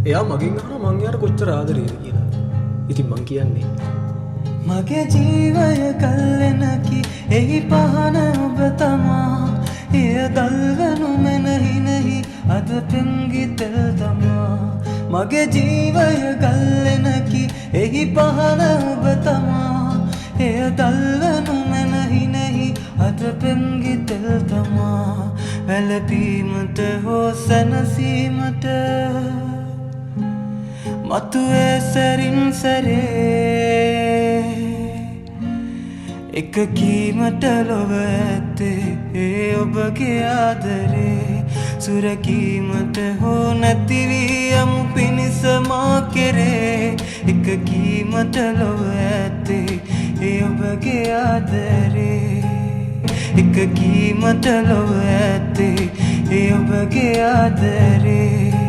එයා මගෙන් අහන මං යාට කොච්චර ආදරේද කියලා. ඉතින් මං කියන්නේ මගේ ජීවය කල්ලෙනකි එහි පහන ඔබ තමා එය දල්වනු මෙනහිනෙහි අද පෙන්ගිතෙල් තමා මගේ ජීවය ගල්ලෙනකි එහි පහන ඔබ තමා එය දල්වනු මෙනහිනෙහි අද පෙන්ගිතෙල් තමා වැලපීමට හෝ සැනසීමට මතුවේ සැරින් සැරේ එක කීමට ලොව ඇත්තේ ඒ ඔබගේ ආදරේ සුරකීමට හෝ නැතිවී යමු පිණිස මා කෙරේ එක කීමට ලොව ඇත්තේ ඒ ඔබගේ ආදරේ එක කීමට ලොව ඇත්තේ ඒ ඔබගේ ආදරේ